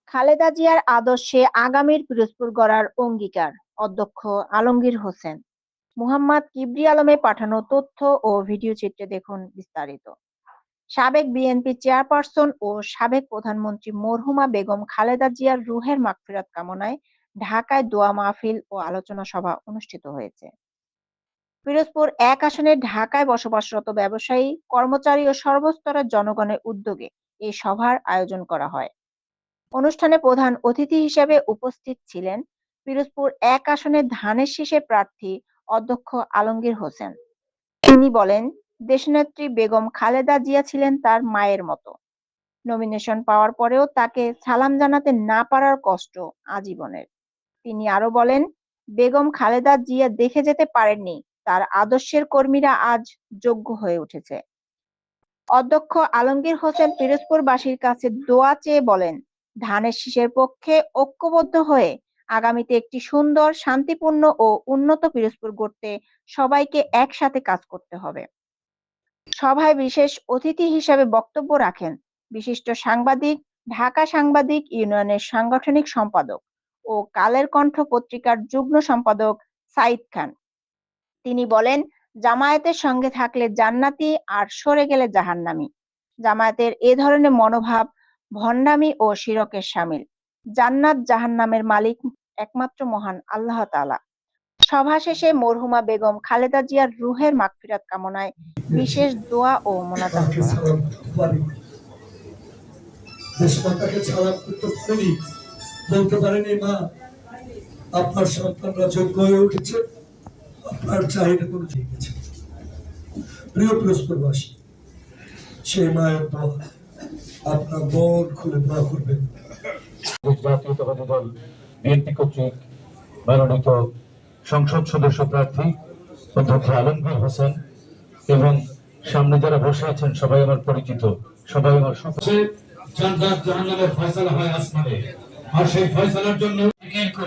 খালেদা জিয়ার আদর্শে আগামীর পিরোজপুর গড়ার অঙ্গীকার অধ্যক্ষ আলমগীর হোসেন। মুহাম্মদ কিবরি আলমে পাঠানো তথ্য ও ভিডিও চিত্রে দেখুন বিস্তারিত। সাবেক বিএনপি চেয়ারপারসন ও সাবেক প্রধানমন্ত্রী মরহুমা বেগম খালেদা জিয়ার রুহের মাগফিরাত কামনায় ঢাকায় দোয়া মাহফিল ও আলোচনা সভা অনুষ্ঠিত হয়েছে। পিরোজপুর ১ আসনে ঢাকায় বসবাসরত ব্যবসায়ী, কর্মচারী ও সর্বস্তরের জনগণের উদ্যোগে এই সভার আয়োজন করা হয়। অনুষ্ঠানে প্রধান অতিথি হিসেবে উপস্থিত ছিলেন পিরোজপুর ১ আসনের ধানের শীষের প্রার্থী অধ্যক্ষ আলমগীর হোসেন। তিনি বলেন, দেশনেত্রী বেগম খালেদা জিয়া ছিলেন তার মায়ের মতো। নমিনেশন পাওয়ার পরেও তাকে সালাম জানাতে না পারার কষ্ট আজীবনের। তিনি আরো বলেন, বেগম খালেদা জিয়া দেখে যেতে পারেননি, তার আদর্শের কর্মীরা আজ যোগ্য হয়ে উঠেছে। অধ্যক্ষ আলমগীর হোসেন পিরোজপুরবাসীর কাছে দোয়া চেয়ে বলেন, ধানের শীষের পক্ষে ঐক্যবদ্ধ হয়ে আগামীতে একটি সুন্দর, শান্তিপূর্ণ ও উন্নত পিরোজপুর গড়তে সবাইকে একসাথে কাজ করতে হবে। সভায় বিশেষ অতিথি হিসেবে বক্তব্য রাখেন বিশিষ্ট সাংবাদিক, ঢাকা সাংবাদিক ইউনিয়নের সাংগঠনিক সম্পাদক ও কালের কণ্ঠ পত্রিকার যুগ্ম সম্পাদক সাইদ খান। তিনি বলেন, জামায়াতের সঙ্গে থাকলে জান্নাতি আর সরে গেলে জাহান্নামী। জামায়াতের এ ধরনের মনোভাব ভণ্ডামি ও শিরকের শামিল। জান্নাত জাহান্নামের মালিক একমাত্র মহান আল্লাহ তাআলা। সভা শেষে মরহুমা বেগম খালেদা জিয়ার রুহের মাগফিরাত কামনায় বিশেষ দোয়া ও মোনাজাত করা হয়। দেশমাতাকে সালাম করতে পারেনি, বলতে পারেনি মা আপনার সন্তানরা যোগ্য হয়ে উঠেছে, আপনার চাহিদা কোনো ঠিক আছে। প্রিয় পিরোজপুরবাসী, সেই মায়ের দোয়া আপনার মন খুলে দোয়া করবেন। জাতীয়তাবাদী দল বিএনপি কর্তৃক মনোনীত সংসদ সদস্য প্রার্থী অধ্যক্ষ আলমগীর হোসেন এবং সামনে যারা বসে আছেন সবাই আমার পরিচিত, সবাই আমার জান্নাত জাহান্নামের ফয়সালা হয় আসমানে, আর সেই ফয়সালার জন্য